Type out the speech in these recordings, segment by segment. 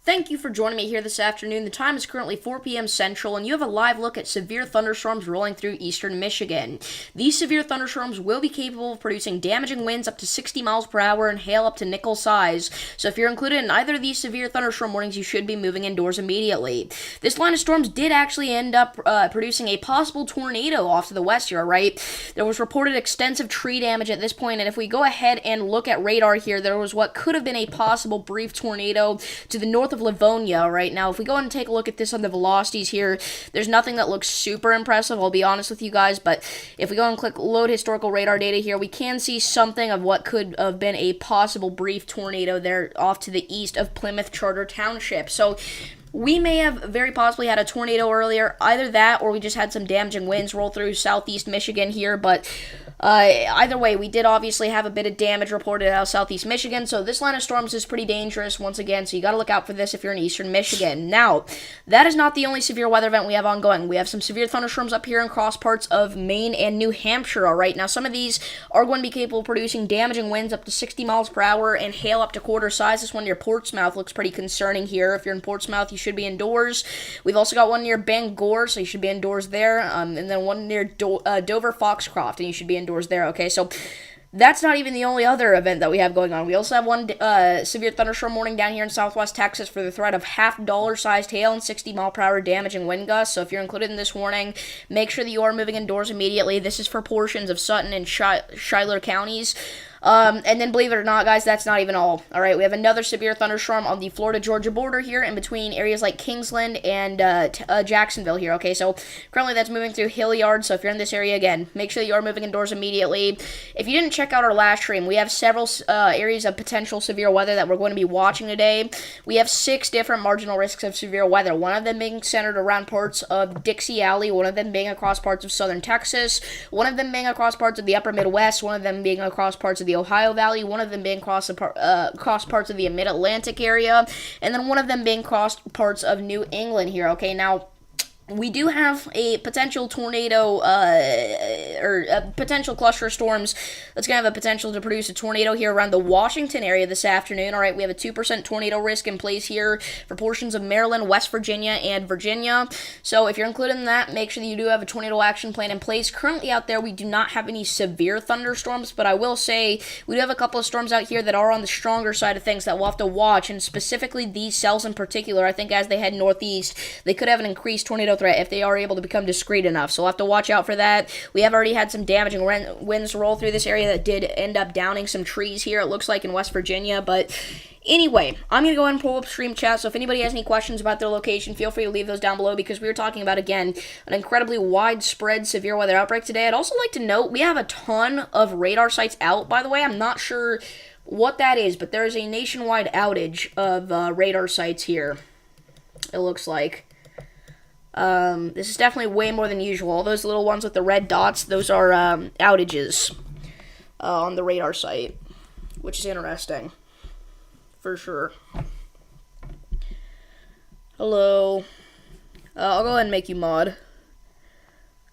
Thank you for joining me here this afternoon. The time is currently 4 p.m. Central, and you have a live look at severe thunderstorms rolling through eastern Michigan. These severe thunderstorms will be capable of producing damaging winds up to 60 miles per hour and hail up to nickel size. So if you're included in either of these severe thunderstorm warnings, you should be moving indoors immediately. This line of storms did actually end up producing a possible tornado off to the west here, right? There was reported extensive tree damage at this point, and if we go ahead and look at radar here, there was what could have been a possible brief tornado to the north of Livonia right now. If we go and take a look at this on the velocities here, there's nothing that looks super impressive, I'll be honest with you guys, but if we go and click load historical radar data here, we can see something of what could have been a possible brief tornado there off to the east of Plymouth Charter Township. So we may have very possibly had a tornado earlier, either that or we just had some damaging winds roll through southeast Michigan here, but either way, we did obviously have a bit of damage reported out of southeast Michigan, so this line of storms is pretty dangerous once again, so you gotta look out for this if you're in eastern Michigan. Now, that is not the only severe weather event we have ongoing. We have some severe thunderstorms up here in cross parts of Maine and New Hampshire, alright? Now, some of these are going to be capable of producing damaging winds up to 60 miles per hour and hail up to quarter size. This one near Portsmouth looks pretty concerning here. If you're in Portsmouth, you should be indoors. We've also got one near Bangor, so you should be indoors there, and then one near Dover Foxcroft, and you should be indoors there, okay? So that's not even the only other event that we have going on. We also have one severe thunderstorm warning down here in southwest Texas for the threat of half-dollar-sized hail and 60-mile-per-hour damaging wind gusts. So if you're included in this warning, make sure that you are moving indoors immediately. This is for portions of Sutton and Schuyler counties. And then, believe it or not, guys, that's not even all. All right, we have another severe thunderstorm on the Florida-Georgia border here in between areas like Kingsland and Jacksonville here, okay? So currently that's moving through Hilliard, so if you're in this area, again, make sure that you are moving indoors immediately. If you didn't check out our last stream, we have several areas of potential severe weather that we're going to be watching today. We have 6 different marginal risks of severe weather, one of them being centered around parts of Dixie Alley, one of them being across parts of southern Texas, one of them being across parts of the upper Midwest, one of them being across parts of the Ohio Valley, one of them being cross parts of the mid-Atlantic area, and then one of them being cross parts of New England here, okay? Now, we do have a potential tornado, or a potential cluster of storms that's going to have a potential to produce a tornado here around the Washington area this afternoon. All right, we have a 2% tornado risk in place here for portions of Maryland, West Virginia, and Virginia. So if you're included in that, make sure that you do have a tornado action plan in place. Currently out there, we do not have any severe thunderstorms, but I will say we do have a couple of storms out here that are on the stronger side of things that we'll have to watch, and specifically these cells in particular. I think as they head northeast, they could have an increased tornado threat if they are able to become discreet enough. So we'll have to watch out for that. We have already had some damaging winds roll through this area that did end up downing some trees here, it looks like, in West Virginia. But anyway, I'm going to go ahead and pull up stream chat, so if anybody has any questions about their location, feel free to leave those down below, because we were talking about, again, an incredibly widespread severe weather outbreak today. I'd also like to note we have a ton of radar sites out, by the way. I'm not sure what that is, but there is a nationwide outage of radar sites here, it looks like. This is definitely way more than usual. All those little ones with the red dots, those are outages on the radar site, which is interesting, for sure. Hello. I'll go ahead and make you mod.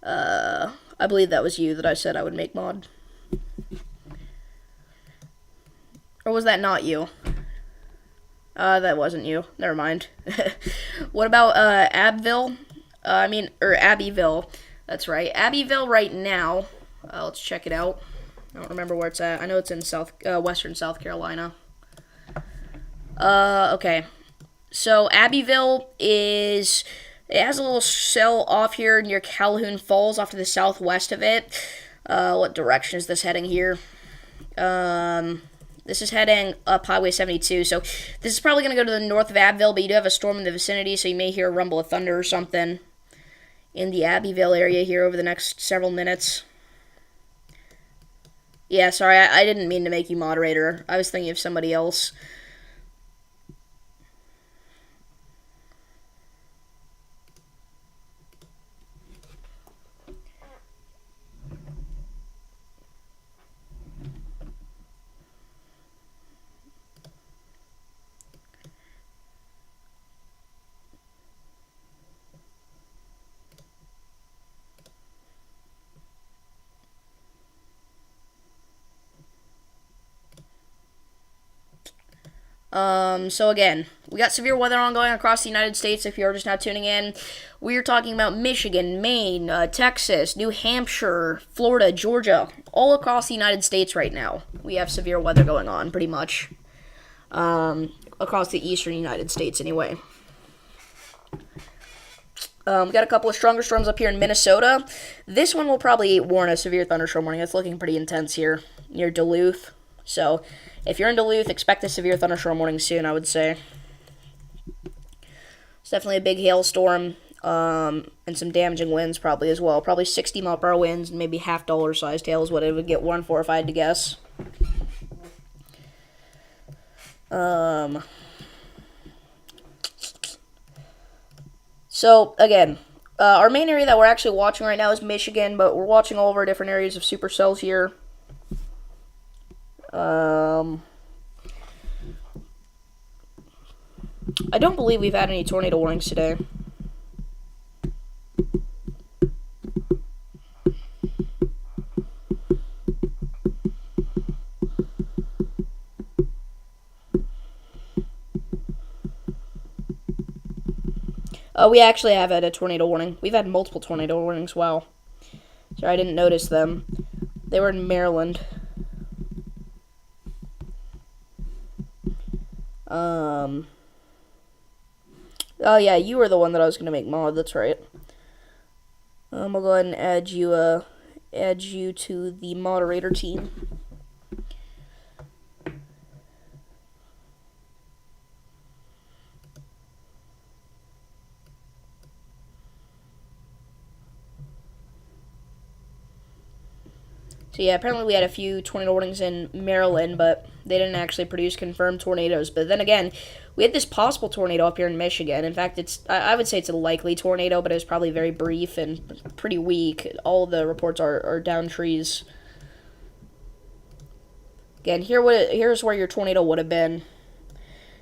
I believe that was you that I said I would make mod. Or was that not you? That wasn't you. Never mind. What about Abbeville? Abbeville. That's right. Abbeville right now. Let's check it out. I don't remember where it's at. I know it's in western South Carolina. Okay. So Abbeville it has a little cell off here near Calhoun Falls, off to the southwest of it. What direction is this heading here? This is heading up Highway 72, so this is probably going to go to the north of Abbeville, but you do have a storm in the vicinity, so you may hear a rumble of thunder or something in the Abbeville area here over the next several minutes. Yeah, sorry, I didn't mean to make you moderator. I was thinking of somebody else. So again, got severe weather ongoing across the United States. If you're just now tuning in, we're talking about Michigan, Maine, Texas, New Hampshire, Florida, Georgia, all across the United States right now. We have severe weather going on, pretty much. Across the eastern United States, anyway. We got a couple of stronger storms up here in Minnesota. This one will probably warrant a severe thunderstorm warning. It's looking pretty intense here near Duluth. So, if you're in Duluth, expect a severe thunderstorm warning soon, I would say. It's definitely a big hailstorm, and some damaging winds probably as well. Probably 60-mile-per-hour winds and maybe $half-sized hail is what it would get warned for if I had to guess. So, again, our main area that we're actually watching right now is Michigan, but we're watching all of our different areas of supercells here. I don't believe we've had any tornado warnings today. We actually have had a tornado warning. We've had multiple tornado warnings. Wow. Sorry, I didn't notice them. They were in Maryland. Oh yeah, you were the one that I was gonna make mod. That's right. I'll go ahead and add you to the moderator team. So yeah, apparently we had a few tornado warnings in Maryland, but they didn't actually produce confirmed tornadoes. But then again, we had this possible tornado up here in Michigan. In fact, I would say it's a likely tornado, but it was probably very brief and pretty weak. All of the reports are down trees. Again, here's where your tornado would have been.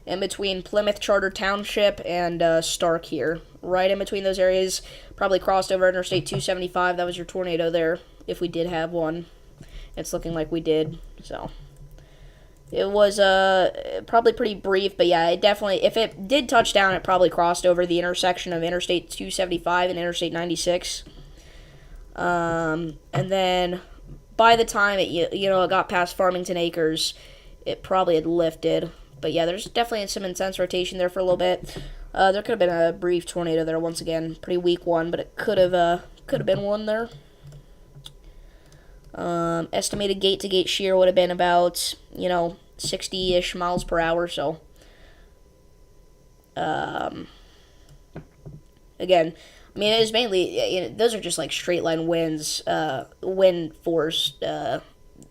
In between Plymouth Charter Township and Stark here. Right in between those areas. Probably crossed over Interstate 275. That was your tornado there, if we did have one. It's looking like we did, so it was probably pretty brief, but yeah, it definitely, if it did touch down, it probably crossed over the intersection of Interstate 275 and Interstate 96. And then by the time it got past Farmington Acres, it probably had lifted. But yeah, there's definitely some intense rotation there for a little bit. There could have been a brief tornado there once again, pretty weak one, but it could have been one there. Estimated gate-to-gate shear would have been about, 60-ish miles per hour, so. Again, I mean, it is mainly, those are just like straight-line winds, wind force, that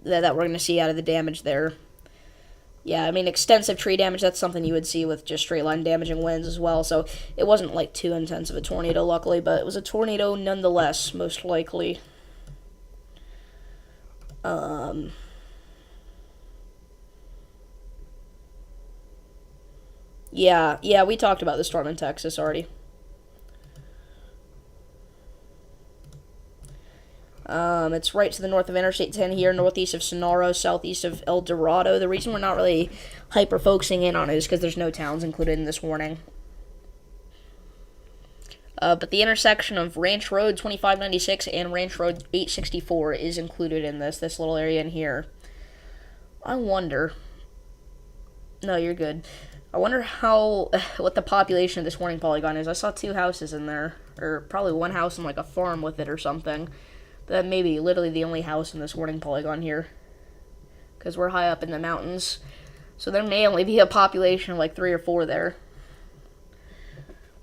we're going to see out of the damage there. Yeah, I mean, extensive tree damage, that's something you would see with just straight-line damaging winds as well, so it wasn't, like, too intense of a tornado, luckily, but it was a tornado nonetheless, most likely. Yeah, we talked about the storm in Texas already. It's right to the north of Interstate 10 here, northeast of Sonora, southeast of El Dorado. The reason we're not really hyper-focusing in on it is because there's no towns included in this warning. But the intersection of Ranch Road 2596 and Ranch Road 864 is included in this little area in here. I wonder... No, you're good. I wonder what the population of this warning polygon is. I saw 2 houses in there, or probably one house and like a farm with it or something. But that may be literally the only house in this warning polygon here, because we're high up in the mountains. So there may only be a population of like 3 or 4 there.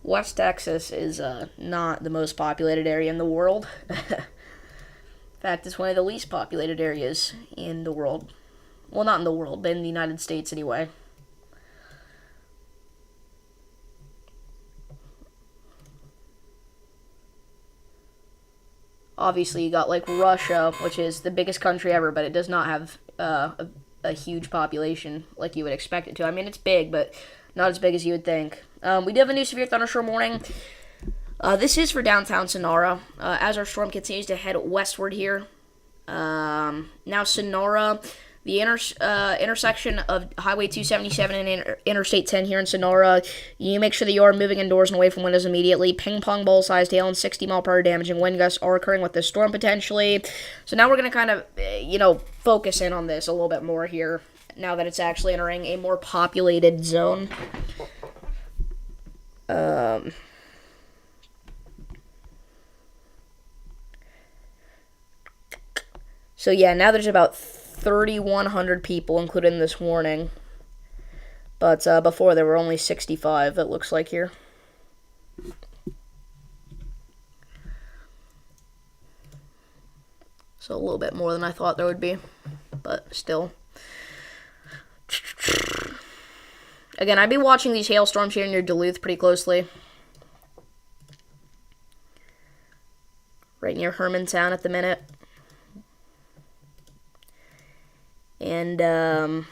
West Texas is not the most populated area in the world. In fact, it's one of the least populated areas in the world. Well, not in the world, but in the United States anyway. Obviously, you got like Russia, which is the biggest country ever, but it does not have a huge population like you would expect it to. I mean, it's big, but not as big as you would think. We do have a new severe thunderstorm warning. This is for downtown Sonora, as our storm continues to head westward here. Now Sonora, The intersection of Highway 277 and Interstate 10 here in Sonora. You make sure that you are moving indoors and away from windows immediately. Ping pong ball sized hail and 60-mile-per-hour damaging wind gusts are occurring with this storm potentially. So now we're going to kind of, focus in on this a little bit more here now that it's actually entering a more populated zone. So yeah, now there's about 3,100 people included in this warning. But before there were only 65, it looks like here. So a little bit more than I thought there would be. But still. Again, I'd be watching these hailstorms here near Duluth pretty closely. Right near Hermantown at the minute. And, again,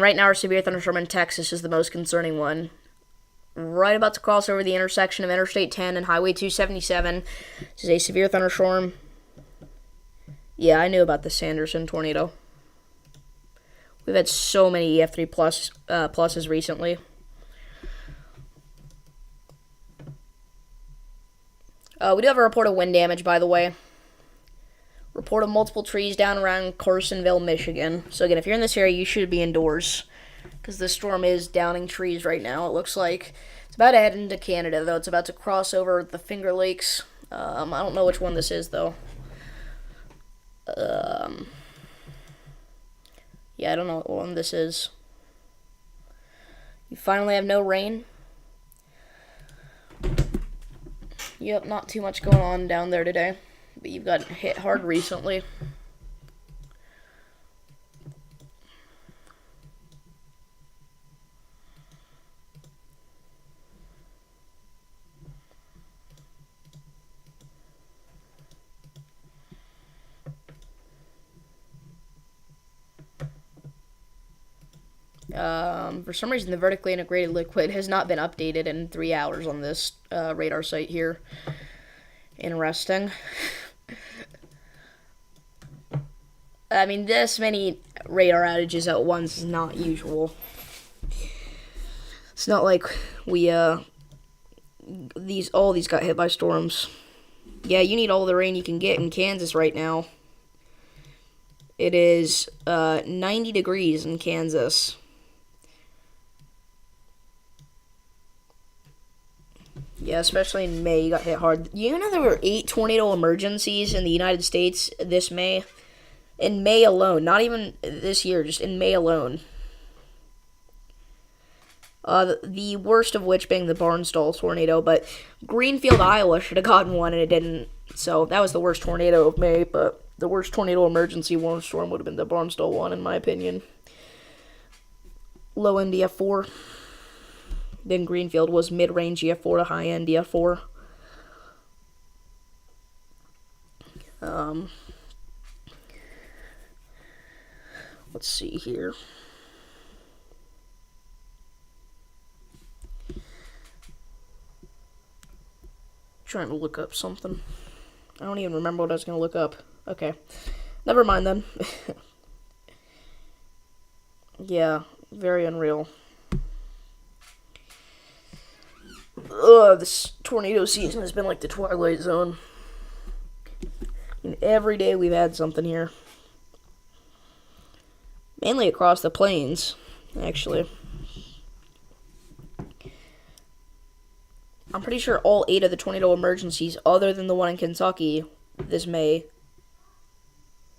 right now our severe thunderstorm in Texas is the most concerning one. Right about to cross over the intersection of Interstate 10 and Highway 277. This is a severe thunderstorm. Yeah, I knew about the Sanderson tornado. We've had so many EF3 pluses recently. We do have a report of wind damage, by the way. Report of multiple trees down around Carsonville, Michigan. So again, if you're in this area, you should be indoors, because the storm is downing trees right now. It looks like it's about to head into Canada, though. It's about to cross over the Finger Lakes. I don't know which one this is, though. Yeah, I don't know what one this is. You finally have no rain. Yep, not too much going on down there today. But you've gotten hit hard recently. For some reason, the vertically integrated liquid has not been updated in 3 hours on this radar site here. Interesting. I mean, this many radar outages at once is not usual. It's not like we, all these got hit by storms. Yeah, you need all the rain you can get in Kansas right now. It is, 90 degrees in Kansas. Yeah, especially in May, you got hit hard. You know there were 8 tornado emergencies in the United States this May? In May alone, not even this year, just in May alone. The worst of which being the Barnsdall tornado, but Greenfield, Iowa should have gotten one and it didn't. So that was the worst tornado of May, but the worst tornado emergency warning storm would have been the Barnsdall one, in my opinion. Low end EF4. Then Greenfield was mid-range EF4 to high-end EF4. Let's see here. Trying to look up something. I don't even remember what I was going to look up. Okay. Never mind then. Yeah, very unreal. Ugh, this tornado season has been like the Twilight Zone. And every day we've had something here. Mainly across the plains, actually. I'm pretty sure all 8 of the tornado emergencies, other than the one in Kentucky this May,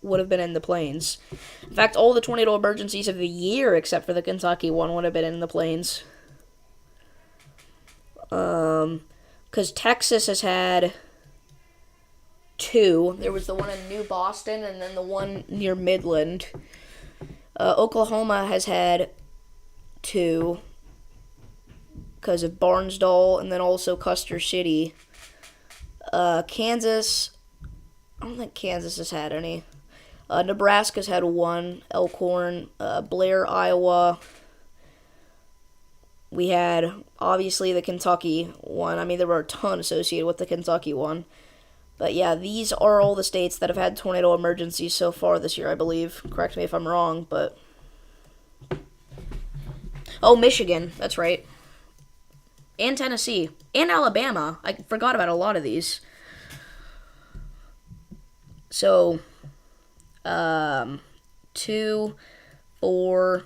would have been in the plains. In fact, all the tornado emergencies of the year, except for the Kentucky one, would have been in the plains. Because Texas has had 2. There was the one in New Boston, and then the one near Midland. Oklahoma has had 2 because of Barnsdall, and then also Custer City. Kansas, I don't think Kansas has had any. Nebraska's had 1, Elkhorn, Blair, Iowa. We had, obviously, the Kentucky one. I mean, there were a ton associated with the Kentucky one. But yeah, these are all the states that have had tornado emergencies so far this year, I believe. Correct me if I'm wrong, but... Oh, Michigan, that's right. And Tennessee. And Alabama. I forgot about a lot of these. So, 2, 4,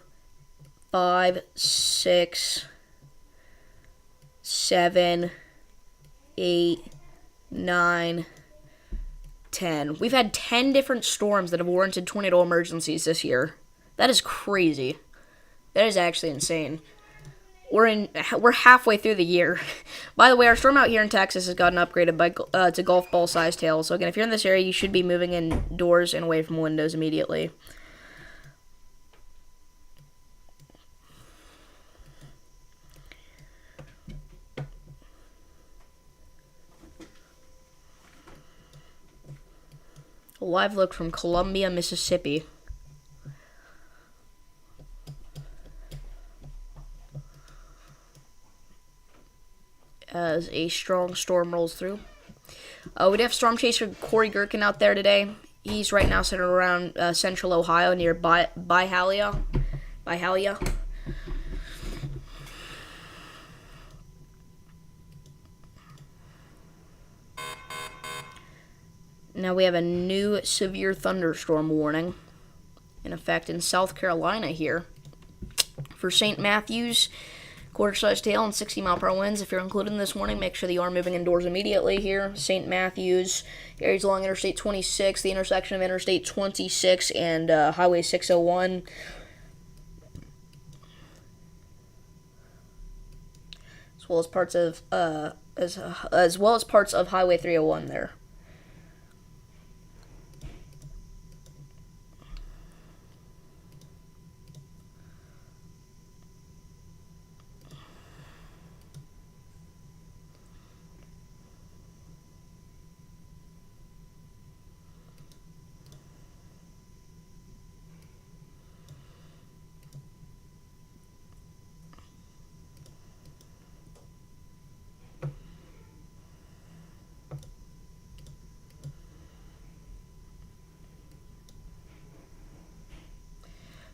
5, 6, 7, 8, 9, 10. We've had 10 different storms that have warranted tornado emergencies this year. That is crazy. That is actually insane. We're halfway through the year. By the way, our storm out here in Texas has gotten upgraded to golf ball size hail. So again, if you're in this area, you should be moving indoors and away from windows immediately. A live look from Columbia, Mississippi. As a strong storm rolls through. We do have storm chaser Corey Gherkin out there today. He's right now centered around central Ohio near Byhalia. Now we have a new severe thunderstorm warning in effect in South Carolina here. For St. Matthews, quarter-sized hail and 60-mile-per-hour winds. If you're including this warning, make sure that you are moving indoors immediately here. St. Matthews, areas along Interstate 26, the intersection of Interstate 26 and Highway 601. As well as parts of as well as parts of Highway 301 there.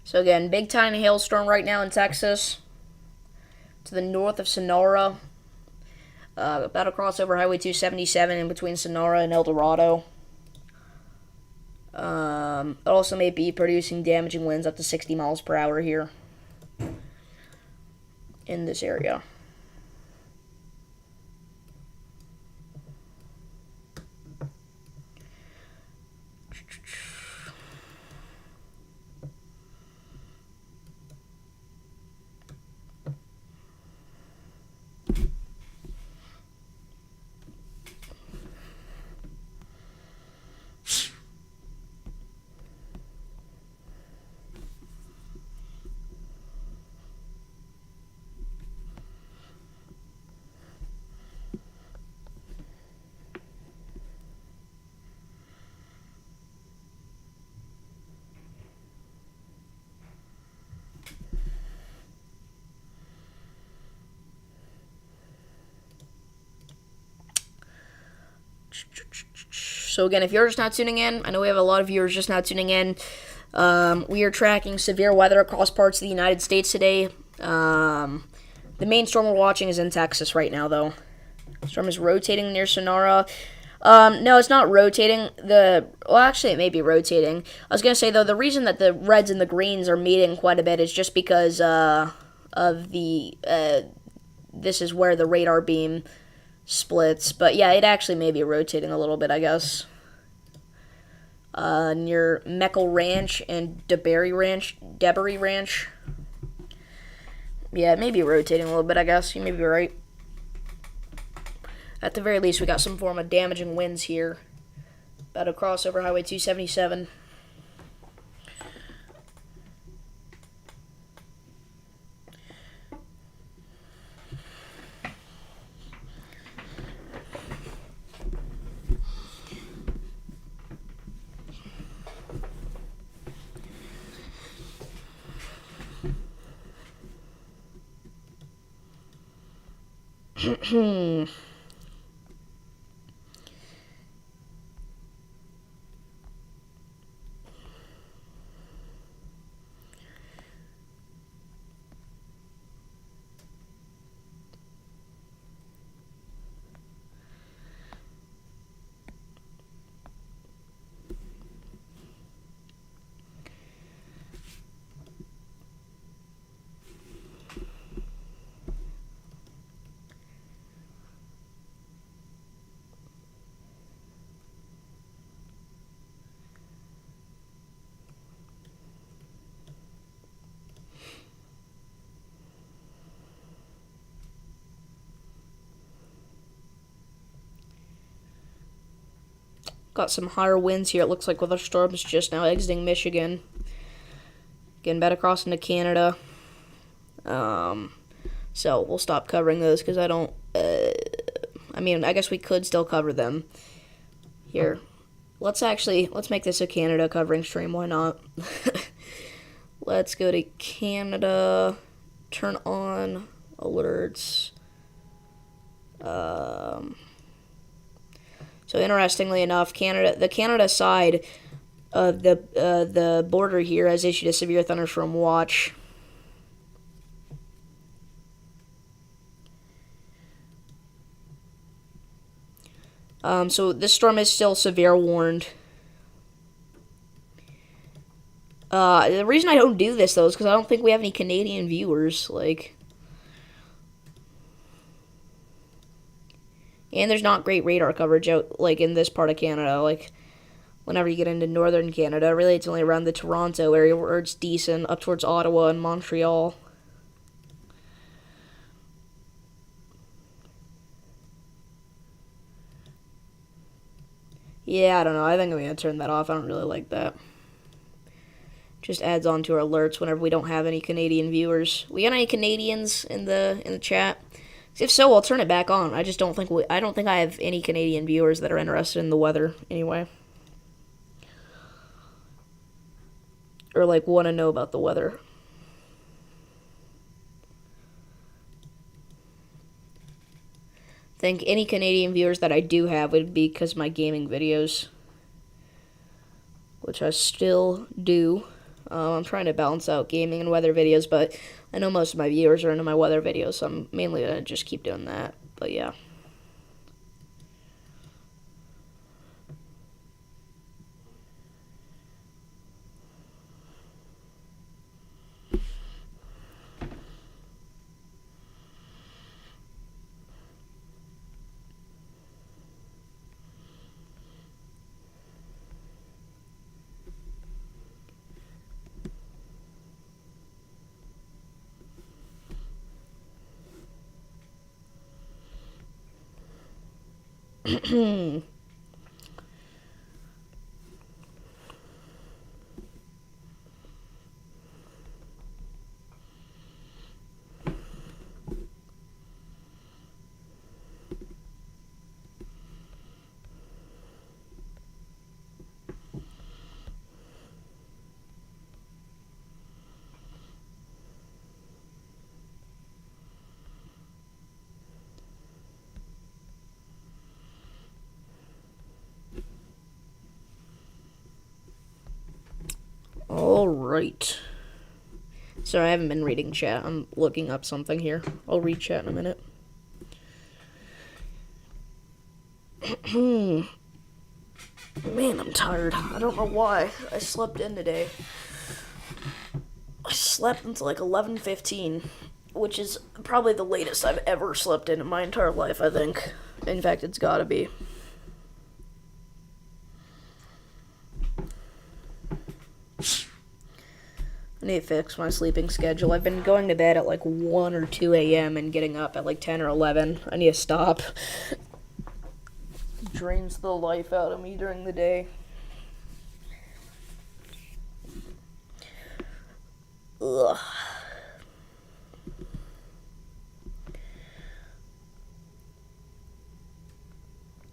So again, big tiny hailstorm right now in Texas. To the north of Sonora. About to cross over Highway 277 in between Sonora and El Dorado. It also may be producing damaging winds up to 60 miles per hour here in this area. So again, if you're just not tuning in, I know we have a lot of viewers just not tuning in. We are tracking severe weather across parts of the United States today. The main storm we're watching is in Texas right now, though. The storm is rotating near Sonora. No, it's not rotating. Well, actually, it may be rotating. I was going to say, though, the reason that the reds and the greens are meeting quite a bit is just because of the... this is where the radar beam splits. But yeah, it actually may be rotating a little bit, I guess. Near Meckel Ranch and Debary Ranch. Yeah, it may be rotating a little bit, I guess. You may be right. At the very least, we got some form of damaging winds here. About to cross over Highway 277. Got some higher winds here, it looks like, with our storms just now exiting Michigan. Getting back across into Canada. So we'll stop covering those because I don't... I mean, I guess we could still cover them. Here. Let's make this a Canada covering stream. Why not? Let's go to Canada. Turn on alerts. So interestingly enough, the Canada side of the border here has issued a severe thunderstorm watch. So this storm is still severe warned. The reason I don't do this, though, is because I don't think we have any Canadian viewers, like... And there's not great radar coverage out, like, in this part of Canada, like... Whenever you get into northern Canada, really it's only around the Toronto area where it's decent, up towards Ottawa and Montreal. Yeah, I don't know. I think I'm going to turn that off. I don't really like that. Just adds on to our alerts whenever we don't have any Canadian viewers. We got any Canadians in the chat? If so, I'll turn it back on. I just don't think I don't think I have any Canadian viewers that are interested in the weather anyway. Or like want to know about the weather. I think any Canadian viewers that I do have would be because of my gaming videos, which I still do. I'm trying to balance out gaming and weather videos, but I know most of my viewers are into my weather videos, so I'm mainly going to just keep doing that. But yeah. Alright. Sorry, I haven't been reading chat. I'm looking up something here. I'll read chat in a minute. Man, I'm tired. I don't know why. I slept in today. I slept until like 11:15, which is probably the latest I've ever slept in my entire life, I think. In fact, it's gotta be. I need to fix my sleeping schedule. I've been going to bed at like 1 or 2 a.m. and getting up at like 10 or 11. I need to stop. It drains the life out of me during the day. Ugh.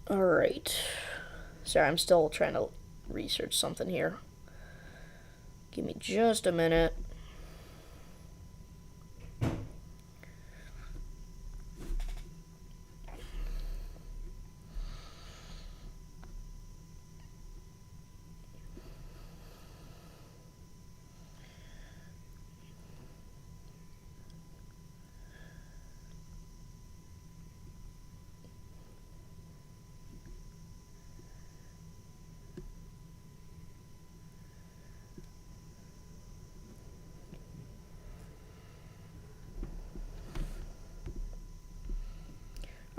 Alright. Sorry, I'm still trying to research something here. Give me just a minute.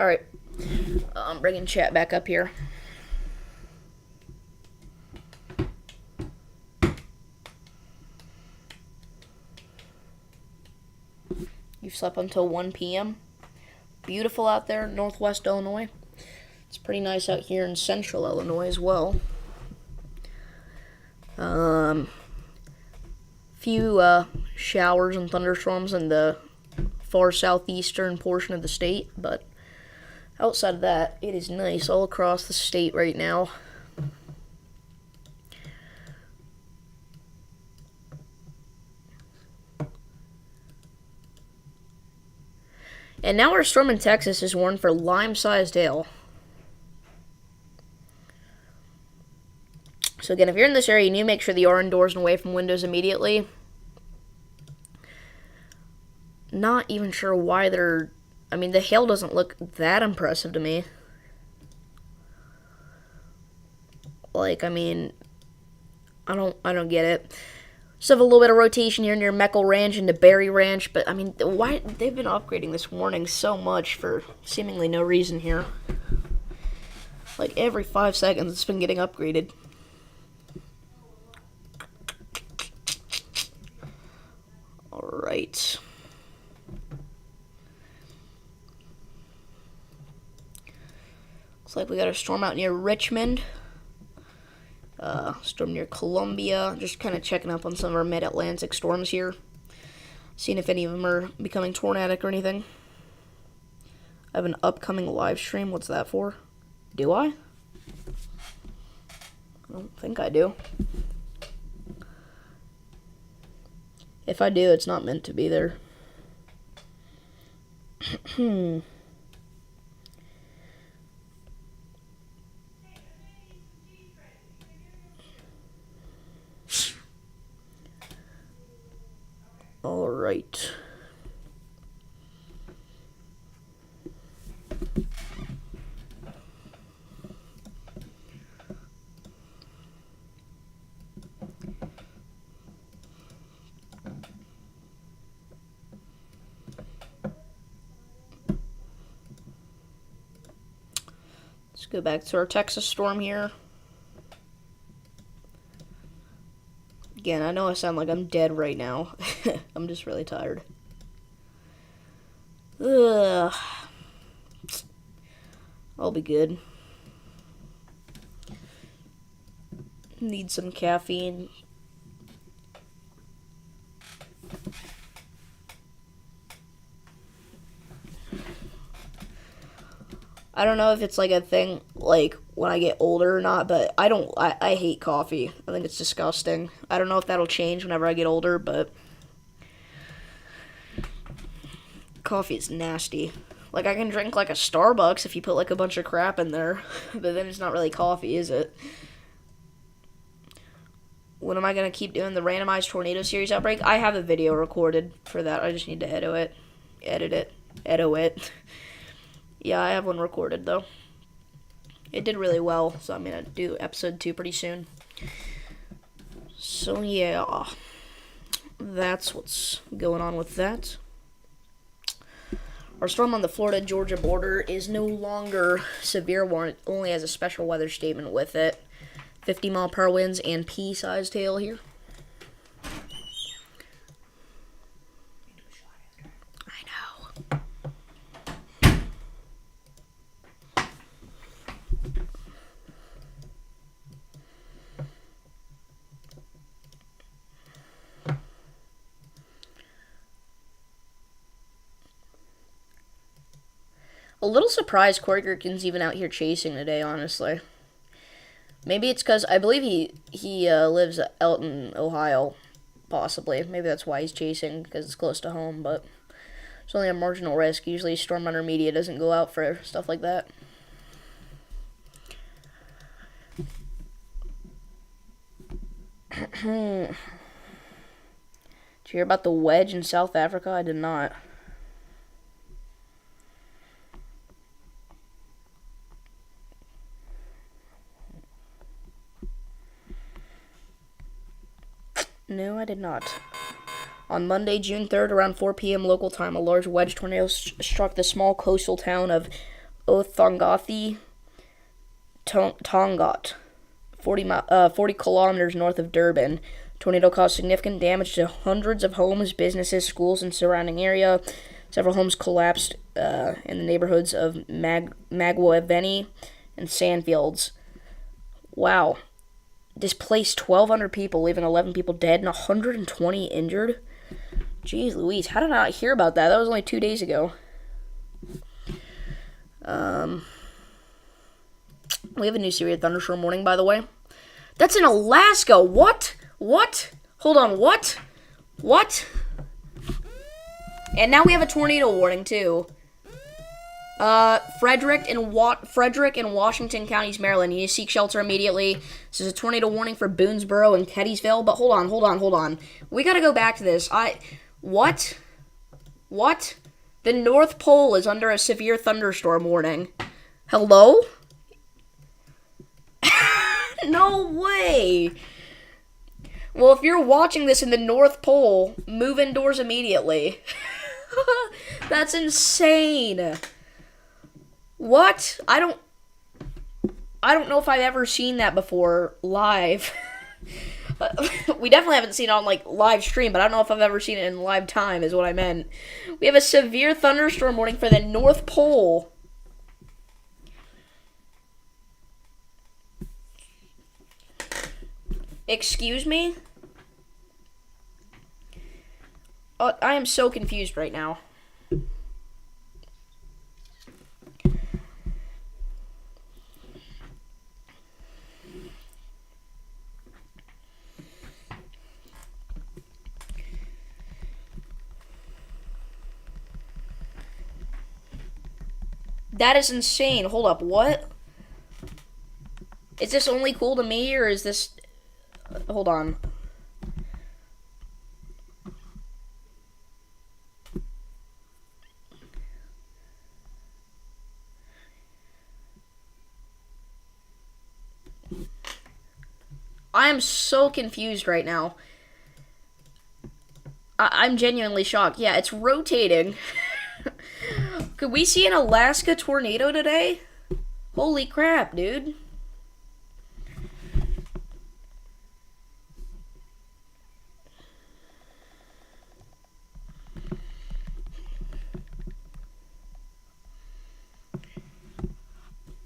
Alright, I'm bringing chat back up here. You've slept until 1 p.m. Beautiful out there in Northwest Illinois. It's pretty nice out here in central Illinois as well. Few showers and thunderstorms in the far southeastern portion of the state, but outside of that, it is nice all across the state right now. And now our storm in Texas is warned for lime-sized hail. So again, if you're in this area, you need to make sure that you are indoors and away from windows immediately. Not even sure why they're... I mean, the hail doesn't look that impressive to me. Like, I mean, I don't get it. Just have a little bit of rotation here near Meckle Ranch into Berry Ranch, but I mean, why they've been upgrading this warning so much for seemingly no reason here. Like every 5 seconds, it's been getting upgraded. All right. Looks like we got a storm out near Richmond. Storm near Columbia. Just kind of checking up on some of our mid-Atlantic storms here. Seeing if any of them are becoming tornadic or anything. I have an upcoming live stream. What's that for? Do I? I don't think I do. If I do, it's not meant to be there. All right. Let's go back to our Texas storm here. Again, I know I sound like I'm dead right now. I'm just really tired. Ugh. I'll be good. Need some caffeine. I don't know if it's like a thing, like, when I get older or not, but I hate coffee. I think it's disgusting. I don't know if that'll change whenever I get older, but coffee is nasty. Like, I can drink, like, a Starbucks if you put, like, a bunch of crap in there, but then it's not really coffee, is it? When am I going to keep doing the randomized tornado series outbreak? I have a video recorded for that. I just need to edit it. Yeah, I have one recorded, though. It did really well, so I'm going to do episode 2 pretty soon. So, yeah. That's what's going on with that. Our storm on the Florida-Georgia border is no longer severe warning. It only has a special weather statement with it. 50-mile-per-hour winds and pea-sized hail here. A little surprised Corey Gerken's even out here chasing today, honestly. Maybe it's because I believe he lives out in Ohio, possibly. Maybe that's why he's chasing, because it's close to home, but it's only a marginal risk. Usually Storm Hunter Media doesn't go out for stuff like that. Did you hear about the wedge in South Africa? I did not. No, I did not. On Monday, June 3rd, around 4 p.m. local time, a large wedge tornado struck the small coastal town of Othongathi, Tongaat, 40 kilometers north of Durban. Tornado caused significant damage to hundreds of homes, businesses, schools, and surrounding area. Several homes collapsed in the neighborhoods of Magwaveni and Sandfields. Wow. Displaced 1,200 people, leaving 11 people dead and 120 injured. Jeez Louise, how did I not hear about that? That was only 2 days ago. We have a new severe thunderstorm warning, by the way. That's in Alaska. What? What? Hold on, what? What? And now we have a tornado warning, too. Frederick and Washington counties, Maryland. You need to seek shelter immediately. This is a tornado warning for Boonesboro and Kettysville. But hold on. We gotta go back to this. What? What? The North Pole is under a severe thunderstorm warning. Hello? No way! Well, if you're watching this in the North Pole, move indoors immediately. That's insane. What? I don't know if I've ever seen that before live. We definitely haven't seen it on live stream, but I don't know if I've ever seen it in live time is what I meant. We have a severe thunderstorm warning for the North Pole. Excuse me? I am so confused right now. That is insane. Hold up, what? Is this only cool to me, or is this... Hold on. I am so confused right now. I'm genuinely shocked. Yeah, it's rotating. Could we see an Alaska tornado today? Holy crap, dude.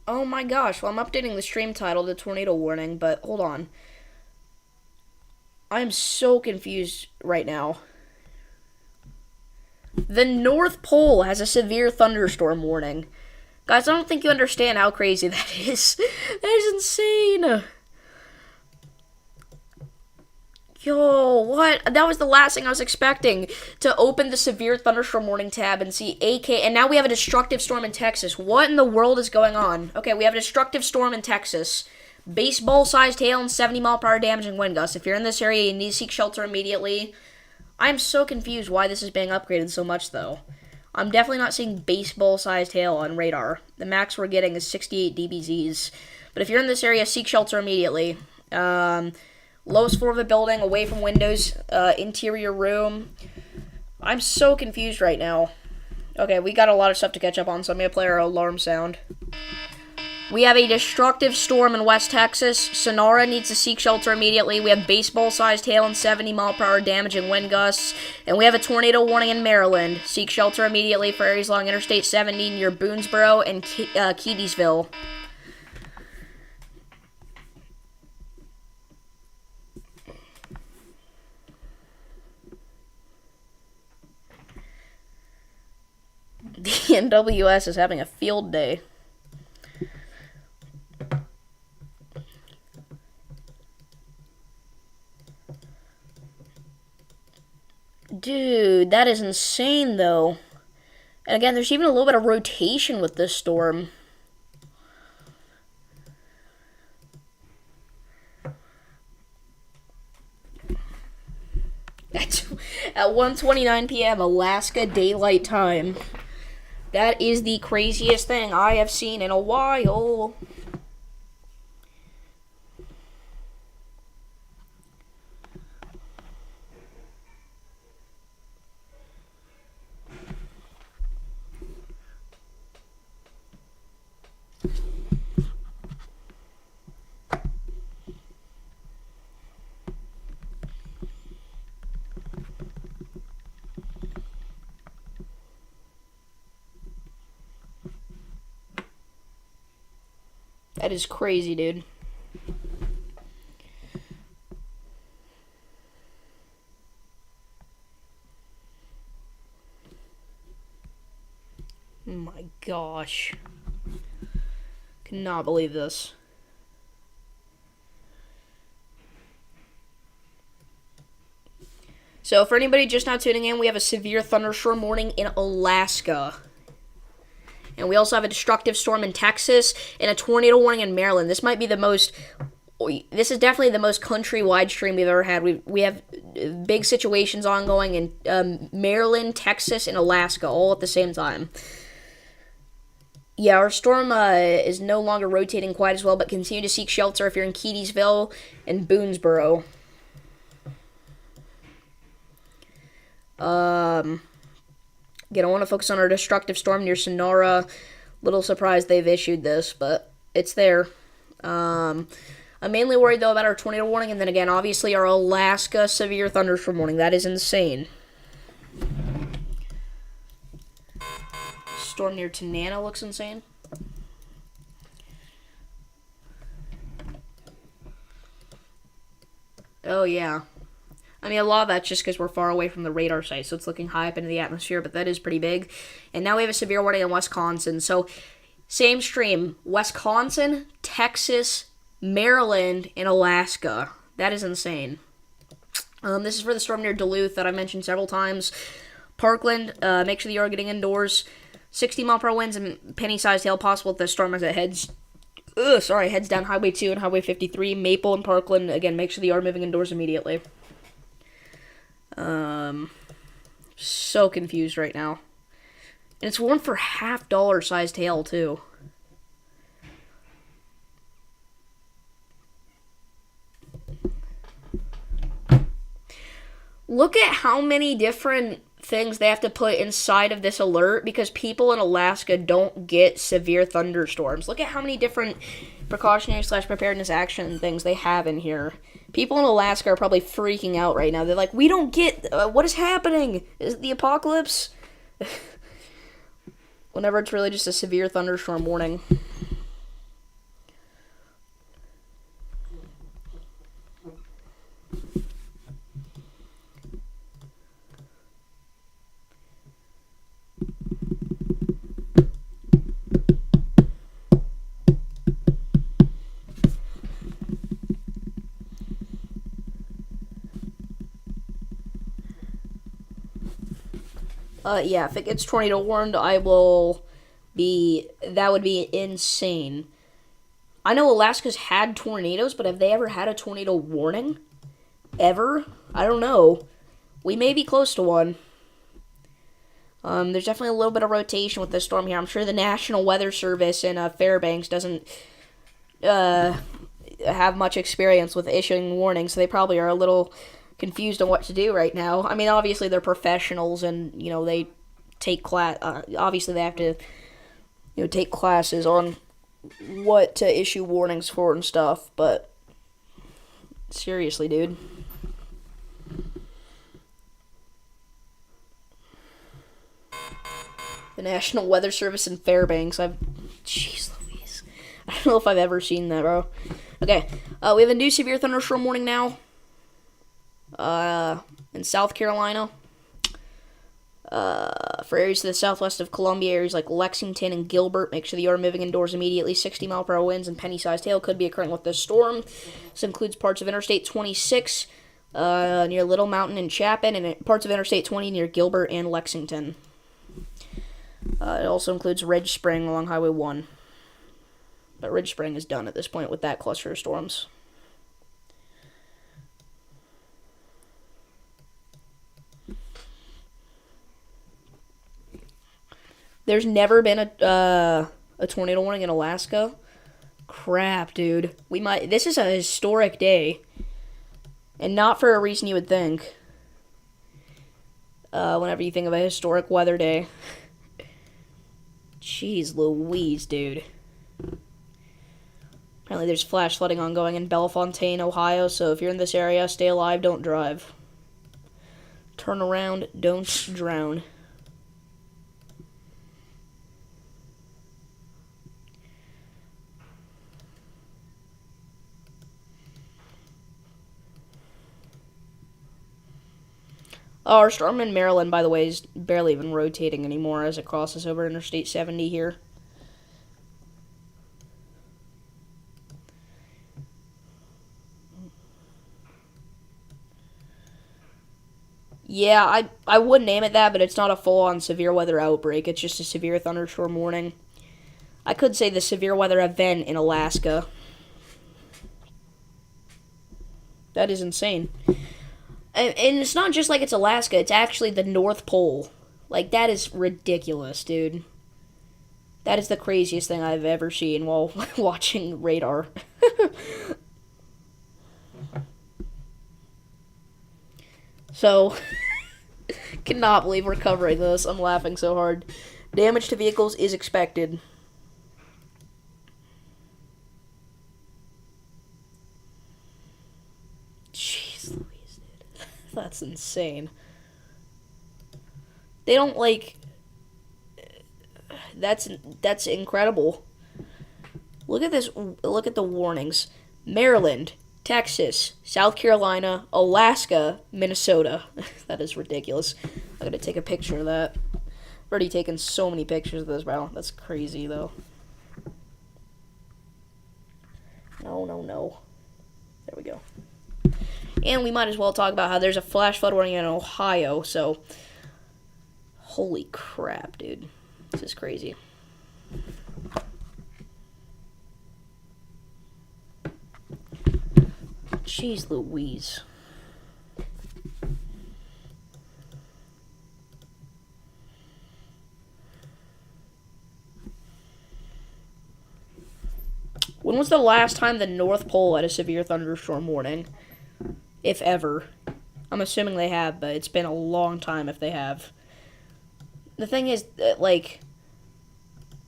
Oh my gosh, well I'm updating the stream title to tornado warning, but hold on. I'm so confused right now. The North Pole has a severe thunderstorm warning. Guys, I don't think you understand how crazy that is. That is insane. Yo, what? That was the last thing I was expecting. To open the severe thunderstorm warning tab and see AK. And now we have a destructive storm in Texas. What in the world is going on? Okay, we have a destructive storm in Texas. Baseball-sized hail and 70-mile-per-hour damaging wind gusts. If you're in this area, you need to seek shelter immediately. I'm so confused why this is being upgraded so much, though. I'm definitely not seeing baseball-sized hail on radar. The max we're getting is 68 dBZs. But if you're in this area, seek shelter immediately. Lowest floor of a building, away from windows, interior room. I'm so confused right now. Okay, we got a lot of stuff to catch up on, so I'm going to play our alarm sound. We have a destructive storm in West Texas. Sonora needs to seek shelter immediately. We have baseball-sized hail and 70-mile-per-hour damaging wind gusts. And we have a tornado warning in Maryland. Seek shelter immediately for areas along Interstate 70 near Boonesboro and Keedysville. The NWS is having a field day. Dude, that is insane, though. And again, there's even a little bit of rotation with this storm. At 1:29 p.m. Alaska Daylight Time. That is the craziest thing I have seen in a while. That is crazy, dude. Oh my gosh. Cannot believe this. So, for anybody just now tuning in, we have a severe thunderstorm warning in Alaska. And we also have a destructive storm in Texas and a tornado warning in Maryland. This might be the most... This is definitely the most countrywide stream we've ever had. We have big situations ongoing in Maryland, Texas, and Alaska all at the same time. Yeah, our storm is no longer rotating quite as well, but continue to seek shelter if you're in Keedysville and Boonesboro. Again, I want to focus on our destructive storm near Sonora. Little surprised they've issued this, but it's there. I'm mainly worried, though, about our tornado warning, and then again, obviously, our Alaska severe thunderstorm warning. That is insane. Storm near Tanana looks insane. Oh, yeah. I mean, a lot of that's just because we're far away from the radar site, so it's looking high up into the atmosphere, but that is pretty big. And now we have a severe warning in Wisconsin. So, same stream. Wisconsin, Texas, Maryland, and Alaska. That is insane. This is for the storm near Duluth that I mentioned several times. Parkland, make sure that you are getting indoors. 60-mile-per-hour winds and penny-sized hail possible if the storm as it heads down Highway 2 and Highway 53. Maple and Parkland, again, make sure that you are moving indoors immediately. So confused right now. And it's warned for $50 sized hail, too. Look at how many different things they have to put inside of this alert because people in Alaska don't get severe thunderstorms. Look at how many different precautionary / preparedness action things they have in here. People in Alaska are probably freaking out right now. They're like, we don't get... what is happening? Is it the apocalypse? Whenever it's really just a severe thunderstorm warning. Yeah, if it gets tornado warned, that would be insane. I know Alaska's had tornadoes, but have they ever had a tornado warning? Ever? I don't know. We may be close to one. There's definitely a little bit of rotation with this storm here. I'm sure the National Weather Service in Fairbanks doesn't have much experience with issuing warnings, so they probably are a little confused on what to do right now. I mean, obviously they're professionals, and they take class. Obviously, they have to take classes on what to issue warnings for and stuff. But seriously, dude. The National Weather Service in Fairbanks. Jeez Louise. I don't know if I've ever seen that, bro. Okay, we have a new severe thunderstorm warning now. In South Carolina. For areas to the southwest of Columbia, areas like Lexington and Gilbert, make sure that you are moving indoors immediately. 60-mile-per-hour winds and penny-sized hail could be occurring with this storm. This includes parts of Interstate 26 near Little Mountain and Chapin, and parts of Interstate 20 near Gilbert and Lexington. It also includes Ridge Spring along Highway 1. But Ridge Spring is done at this point with that cluster of storms. There's never been a tornado warning in Alaska. Crap, dude. This is a historic day. And not for a reason you would think. Whenever you think of a historic weather day. Jeez Louise, dude. Apparently there's flash flooding ongoing in Bellefontaine, Ohio, so if you're in this area, stay alive, don't drive. Turn around, don't drown. Our storm in Maryland, by the way, is barely even rotating anymore as it crosses over Interstate 70 here. Yeah, I would name it that, but it's not a full-on severe weather outbreak. It's just a severe thunderstorm warning. I could say the severe weather event in Alaska. That is insane. And it's not just like it's Alaska, it's actually the North Pole. Like, that is ridiculous, dude. That is the craziest thing I've ever seen while watching radar. So, cannot believe we're covering this. I'm laughing so hard. Damage to vehicles is expected. Jeez Louise, dude. That's insane. They don't, like... That's incredible. Look at this. Look at the warnings. Maryland, Texas, South Carolina, Alaska, Minnesota. That is ridiculous. I gotta take a picture of that. I've already taken so many pictures of this, bro. That's crazy, though. No. There we go. And we might as well talk about how there's a flash flood warning in Ohio, so... Holy crap, dude. This is crazy. Jeez Louise. When was the last time the North Pole had a severe thunderstorm warning? If ever. I'm assuming they have, but it's been a long time if they have. The thing is, like,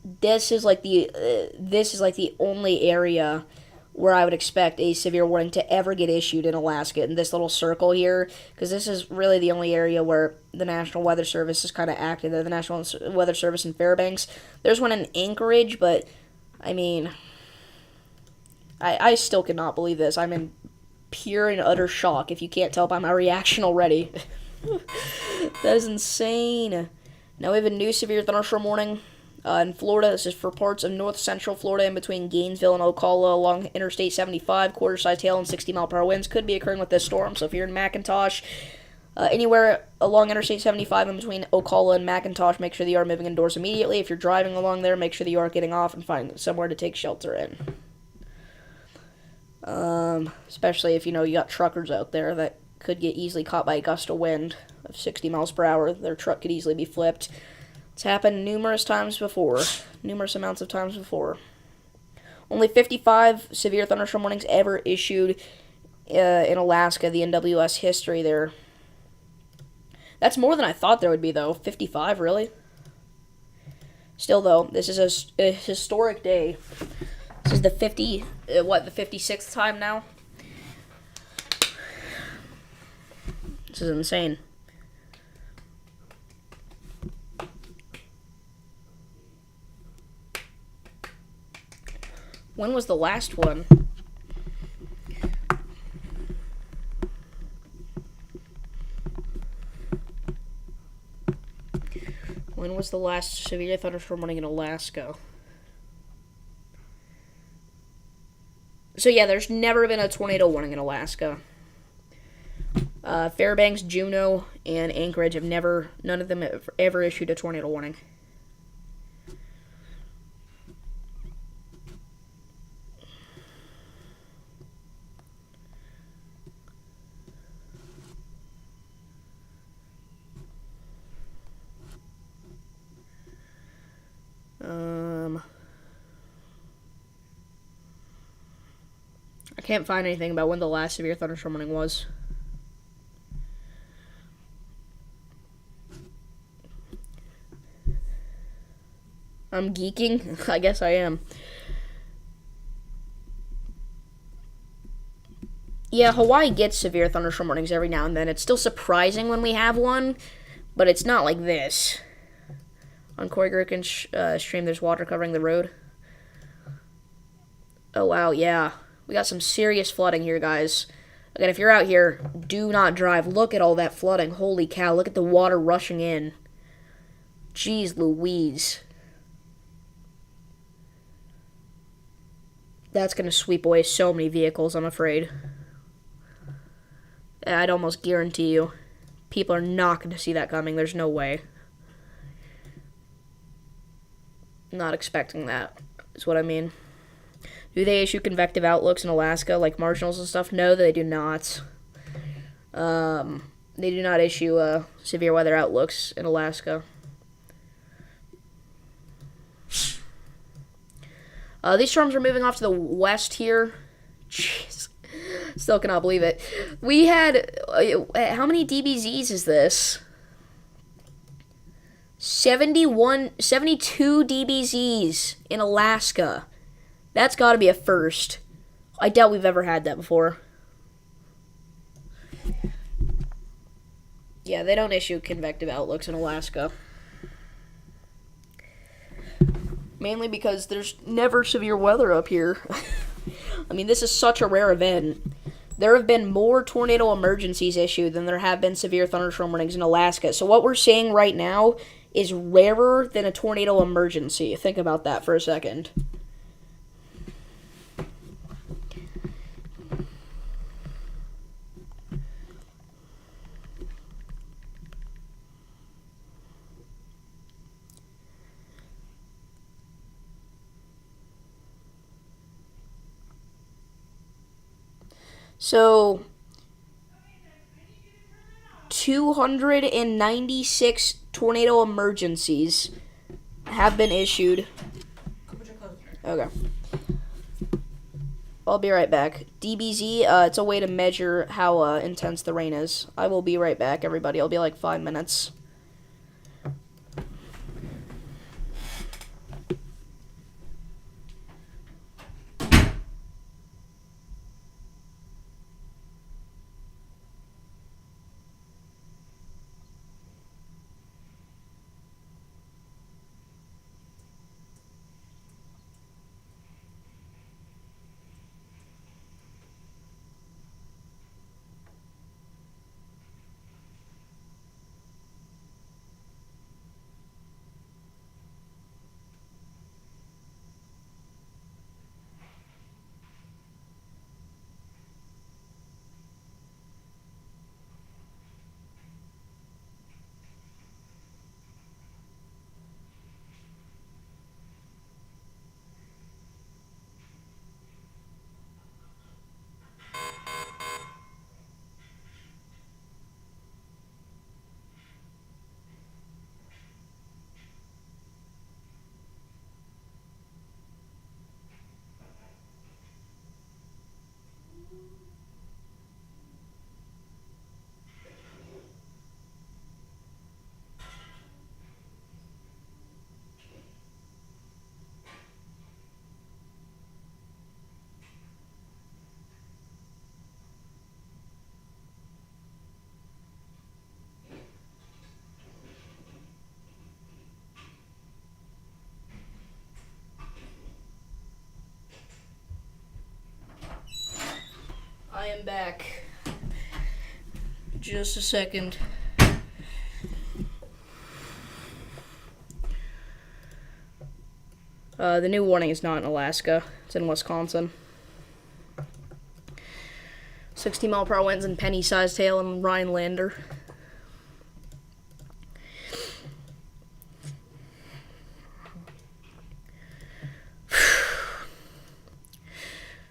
this is like the only area where I would expect a severe warning to ever get issued in Alaska, in this little circle here, because this is really the only area where the National Weather Service is kind of active. The National Weather Service in Fairbanks. There's one in Anchorage, but, I mean, I still cannot believe this. I'm in pure and utter shock, if you can't tell by my reaction already. That is insane. Now we have a new severe thunderstorm warning in Florida. This is for parts of north central Florida in between Gainesville and Ocala along Interstate 75. Quarter-sized hail and 60-mile-per-hour winds could be occurring with this storm. So if you're in McIntosh, anywhere along Interstate 75 in between Ocala and McIntosh, make sure that you are moving indoors immediately. If you're driving along there, make sure that you are getting off and finding somewhere to take shelter in. Especially if, you got truckers out there that could get easily caught by a gust of wind of 60 miles per hour. Their truck could easily be flipped. It's happened numerous amounts of times before. Only 55 severe thunderstorm warnings ever issued in Alaska, the NWS history there. That's more than I thought there would be, though. 55, really? Still, though, this is a historic day. This is the 56th time now? This is insane. When was the last one? When was the last severe thunderstorm warning in Alaska? So yeah, there's never been a tornado warning in Alaska. Fairbanks, Juneau, and Anchorage none of them have ever issued a tornado warning. I can't find anything about when the last severe thunderstorm warning was. I'm geeking? I guess I am. Yeah, Hawaii gets severe thunderstorm warnings every now and then. It's still surprising when we have one, but it's not like this. On Koigurikan stream, there's water covering the road. Oh, wow, yeah. We got some serious flooding here, guys. Again, if you're out here, do not drive. Look at all that flooding. Holy cow, look at the water rushing in. Jeez Louise. That's going to sweep away so many vehicles, I'm afraid. I'd almost guarantee you. People are not going to see that coming. There's no way. Not expecting that, is what I mean. Do they issue convective outlooks in Alaska, like marginals and stuff? No, they do not. They do not issue severe weather outlooks in Alaska. These storms are moving off to the west here. Jeez. Still cannot believe it. We had... how many DBZs is this? 72 DBZs in Alaska. That's got to be a first. I doubt we've ever had that before. Yeah, they don't issue convective outlooks in Alaska. Mainly because there's never severe weather up here. I mean, this is such a rare event. There have been more tornado emergencies issued than there have been severe thunderstorm warnings in Alaska. So what we're seeing right now is rarer than a tornado emergency. Think about that for a second. So, 296 tornado emergencies have been issued. Okay. I'll be right back. DBZ, it's a way to measure how intense the rain is. I will be right back, everybody. I'll be like 5 minutes. I am back. Just a second. The new warning is not in Alaska. It's in Wisconsin. 60-mile-per-hour winds and penny-sized hail in Rhinelander.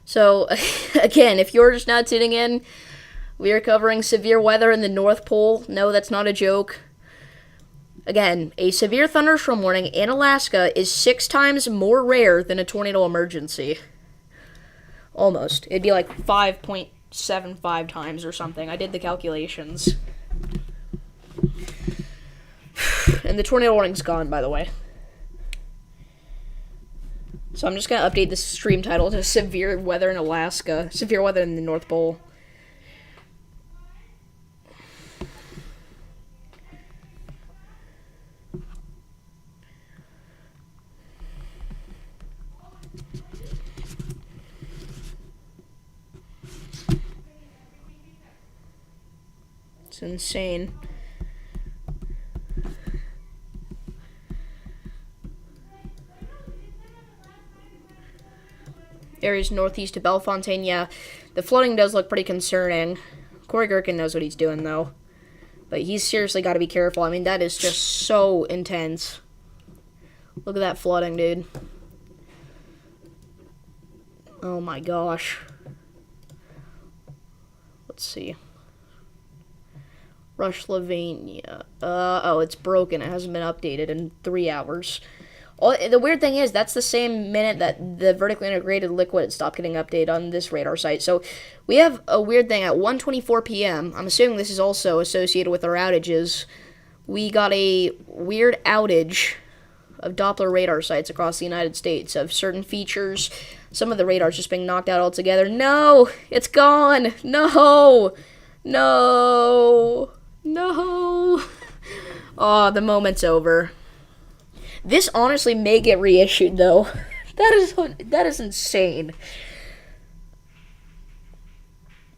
So, again, if you're just not tuning in, we are covering severe weather in the North Pole. No, that's not a joke. Again, a severe thunderstorm warning in Alaska is 6 times more rare than a tornado emergency. Almost. It'd be like 5.75 times or something. I did the calculations. And the tornado warning's gone, by the way. So I'm just going to update the stream title to Severe Weather in Alaska. Severe Weather in the North Pole. insane. Areas northeast of Bellefontaine, yeah. The flooding does look pretty concerning. Corey Gherkin knows what he's doing, though. But he's seriously got to be careful. I mean, that is just so intense. Look at that flooding, dude. Oh my gosh. Let's see. Rushsylvania. Oh, it's broken. It hasn't been updated in 3 hours. The weird thing is, that's the same minute that the vertically integrated liquid stopped getting updated on this radar site. So we have a weird thing at 1:24 p.m. I'm assuming this is also associated with our outages. We got a weird outage of Doppler radar sites across the United States of certain features. Some of the radars just being knocked out altogether. No! It's gone! No! No! No! Oh, the moment's over. This honestly may get reissued, though. That is insane.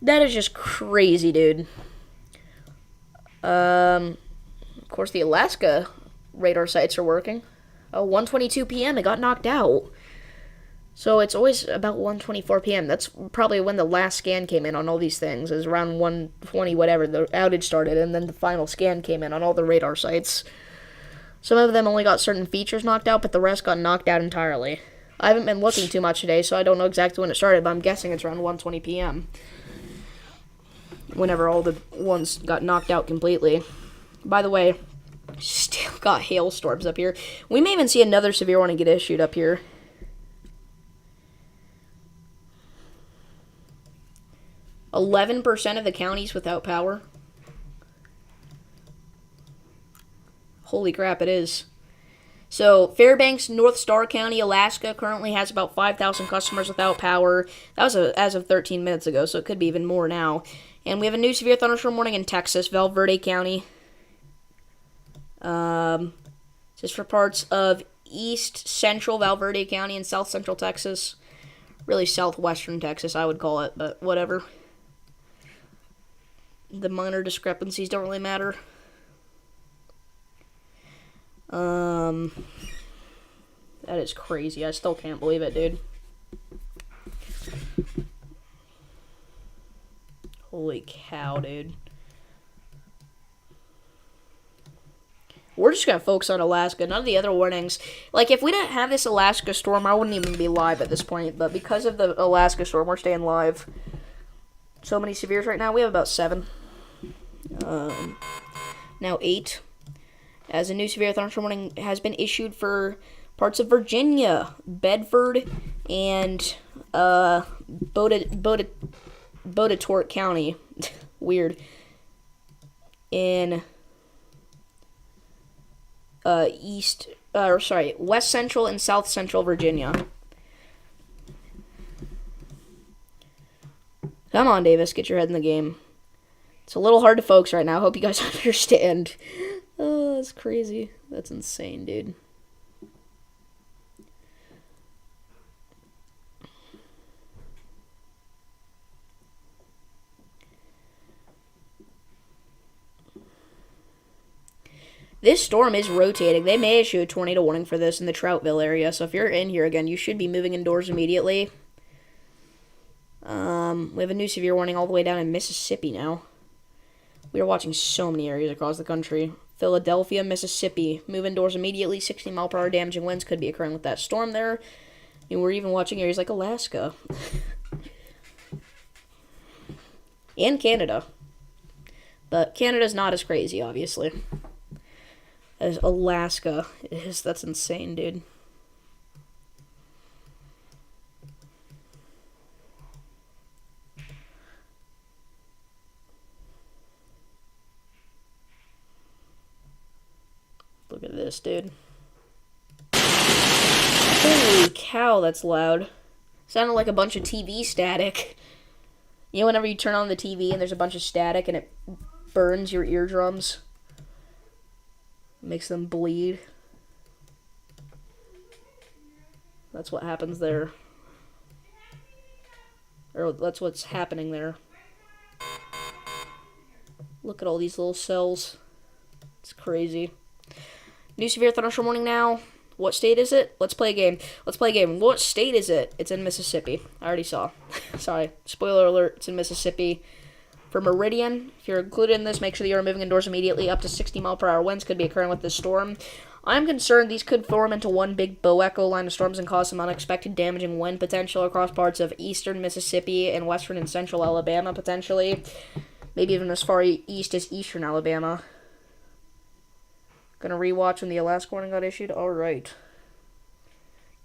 That is just crazy, dude. Of course, the Alaska radar sites are working. Oh, 1:22 p.m. It got knocked out. So it's always about 1:24 p.m. That's probably when the last scan came in on all these things. It was around 1:20, whatever. The outage started, and then the final scan came in on all the radar sites. Some of them only got certain features knocked out, but the rest got knocked out entirely. I haven't been looking too much today, so I don't know exactly when it started, but I'm guessing it's around 1:20 p.m. Whenever all the ones got knocked out completely. By the way, still got hailstorms up here. We may even see another severe warning get issued up here. %11 of the counties without power. Holy crap, it is. So, Fairbanks, North Star County, Alaska currently has about 5,000 customers without power. That was as of 13 minutes ago, so it could be even more now. And we have a new severe thunderstorm warning in Texas, Val Verde County. Just for parts of east central Val Verde County and south central Texas. Really southwestern Texas, I would call it, but whatever. The minor discrepancies don't really matter. That is crazy. I still can't believe it, dude. Holy cow, dude. We're just gonna focus on Alaska. None of the other warnings. Like, if we didn't have this Alaska storm, I wouldn't even be live at this point. But because of the Alaska storm, we're staying live. So many severes right now. We have about 7. Now 8. As a new severe thunderstorm warning has been issued for parts of Virginia, Bedford, and Botetourt County. Weird. In West Central and South Central Virginia. Come on, Davis, get your head in the game. It's a little hard to focus right now. Hope you guys understand. Oh, that's crazy. That's insane, dude. This storm is rotating. They may issue a tornado warning for this in the Troutville area. So if you're in here again, you should be moving indoors immediately. We have a new severe warning all the way down in Mississippi now. We are watching so many areas across the country. Philadelphia, Mississippi. Move indoors immediately. 60-mile-per-hour damaging winds could be occurring with that storm there. And we're even watching areas like Alaska. And Canada. But Canada's not as crazy, obviously, as Alaska is. That's insane, dude. Look at this, dude. Holy cow, that's loud. Sounded like a bunch of TV static. You know, whenever you turn on the TV and there's a bunch of static and it burns your eardrums? Makes them bleed. That's what happens there. Or that's what's happening there. Look at all these little cells. It's crazy. New severe thunderstorm warning now. What state is it? Let's play a game. Let's play a game. What state is it? It's in Mississippi. I already saw. Sorry. Spoiler alert. It's in Mississippi. For Meridian, if you're included in this, make sure that you're moving indoors immediately. Up to 60-mile-per-hour winds could be occurring with this storm. I'm concerned these could form into one big bow echo line of storms and cause some unexpected damaging wind potential across parts of eastern Mississippi and western and central Alabama, potentially. Maybe even as far east as eastern Alabama. Gonna rewatch when the Alaska warning got issued? Alright.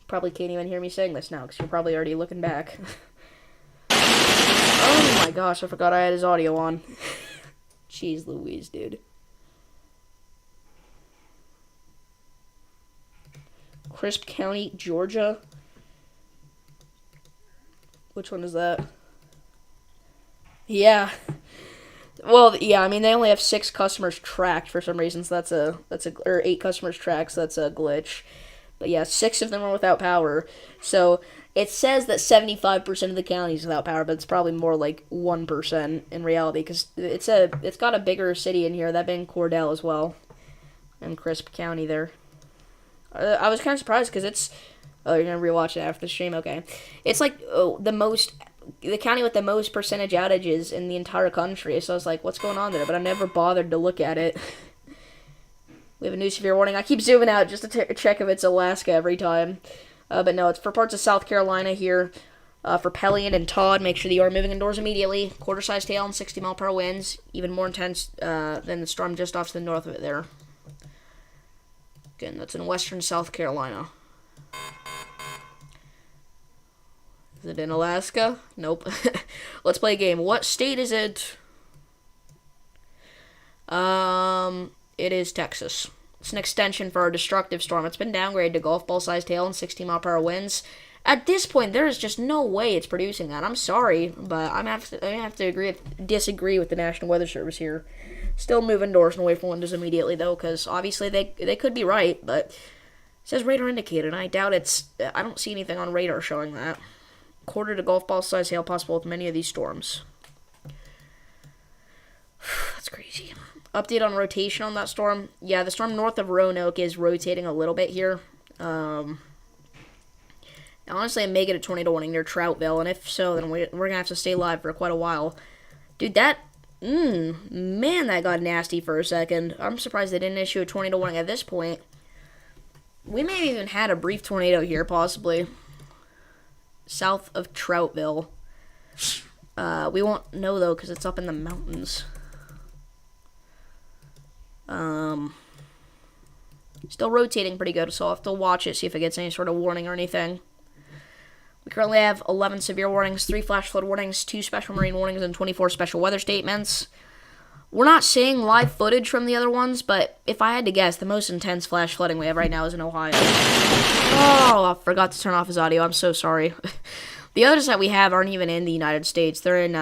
Probably can't even hear me saying this now, because you're probably already looking back. Oh my gosh, I forgot I had his audio on. Jeez Louise, dude. Crisp County, Georgia. Which one is that? Yeah. Well, yeah, I mean, they only have 6 customers tracked for some reason, so or 8 customers tracked, so that's a glitch. But yeah, 6 of them are without power. So it says that 75% of the county is without power, but it's probably more like 1% in reality, because it's got a bigger city in here, that being Cordell as well, and Crisp County there. I was kind of surprised because it's. Oh, you're gonna rewatch it after the stream. Okay, it's like the county with the most percentage outages in the entire country. So I was like, what's going on there? But I never bothered to look at it. We have a new severe warning. I keep zooming out just to check if it's Alaska every time. But no, it's for parts of South Carolina here. For Pelion and Todd, make sure that you are moving indoors immediately. Quarter-sized hail and 60-mile-per-hour winds. Even more intense than the storm just off to the north of it there. Again, that's in western South Carolina. Is it in Alaska? Nope. Let's play a game. What state is it? It is Texas. It's an extension for our destructive storm. It's been downgraded to golf ball-sized hail and 60-mile-per-hour winds. At this point, there is just no way it's producing that. I'm sorry, but I'm gonna have to disagree with the National Weather Service here. Still move indoors and away from windows immediately, though, because obviously they could be right, but it says radar indicated, and I doubt it's. I don't see anything on radar showing that. Quarter to golf ball size hail possible with many of these storms. That's crazy. Update on rotation on that storm. Yeah, the storm north of Roanoke is rotating a little bit here. Honestly, I may get a tornado warning near Troutville, and if so, then we're going to have to stay live for quite a while. Dude, man, that got nasty for a second. I'm surprised they didn't issue a tornado warning at this point. We may have even had a brief tornado here, possibly. South of Troutville. We won't know, though, because it's up in the mountains. Still rotating pretty good, so I'll have to watch it, see if it gets any sort of warning or anything. We currently have 11 severe warnings, 3 flash flood warnings, 2 special marine warnings, and 24 special weather statements. We're not seeing live footage from the other ones, but if I had to guess, the most intense flash flooding we have right now is in Ohio. Oh, I forgot to turn off his audio. I'm so sorry. The others that we have aren't even in the United States. They're in,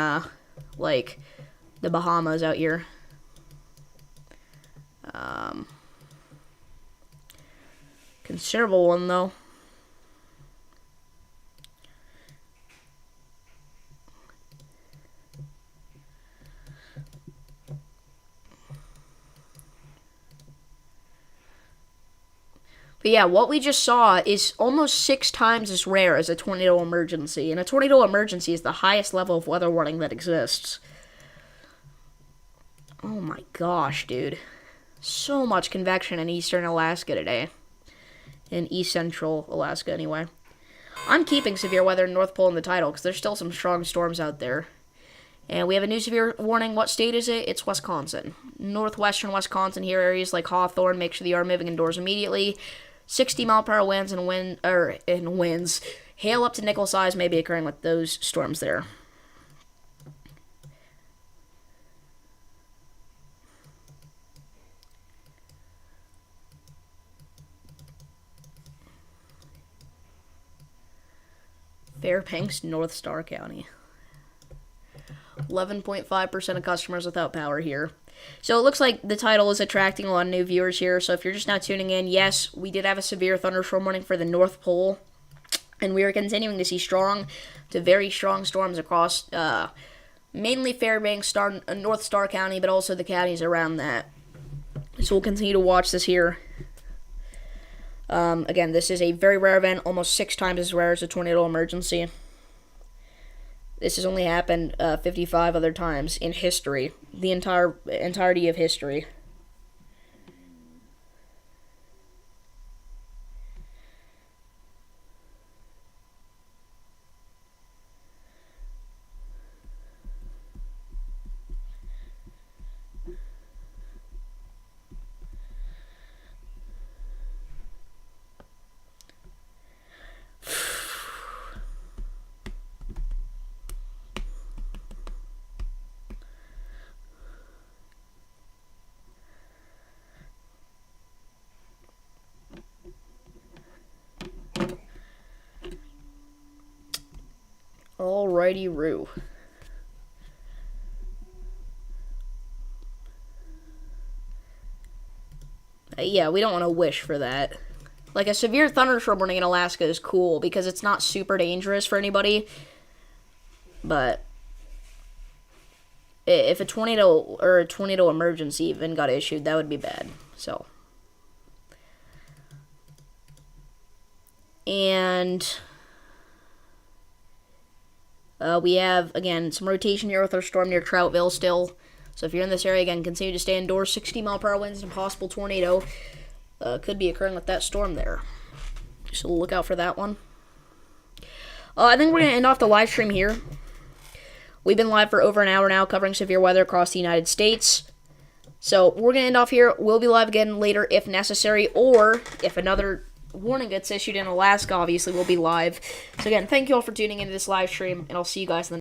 like, the Bahamas out here. Considerable one, though. But yeah, what we just saw is almost 6 times as rare as a tornado emergency. And a tornado emergency is the highest level of weather warning that exists. Oh my gosh, dude. So much convection in eastern Alaska today. In east central Alaska, anyway. I'm keeping severe weather in North Pole in the title, because there's still some strong storms out there. And we have a new severe warning. What state is it? It's Wisconsin. Northwestern Wisconsin here, areas like Hawthorne. Make sure that you are moving indoors immediately. 60-mile-per-hour winds and winds. Hail up to nickel size may be occurring with those storms there. Fairbanks, North Star County. 11.5% of customers without power here. So it looks like the title is attracting a lot of new viewers here. So if you're just now tuning in, yes, we did have a severe thunderstorm warning for the North Pole. And we are continuing to see strong to very strong storms across mainly Fairbanks, North Star County, but also the counties around that. So we'll continue to watch this here. Again, this is a very rare event, almost 6 times as rare as a tornado emergency. This has only happened 55 other times in history, the entirety of history. Alrighty-roo. Yeah, we don't want to wish for that. Like, a severe thunderstorm warning in Alaska is cool because it's not super dangerous for anybody. But if a tornado or a tornado emergency even got issued, that would be bad. So. And we have, again, some rotation here with our storm near Troutville still. So if you're in this area, again, continue to stay indoors. 60-mile-per-hour winds and a possible tornado could be occurring with that storm there. So look out for that one. I think we're going to end off the live stream here. We've been live for over an hour now, covering severe weather across the United States. So we're going to end off here. We'll be live again later if necessary, or if another warning gets issued in Alaska, obviously we'll be live. So again, thank you all for tuning into this live stream, and I'll see you guys in the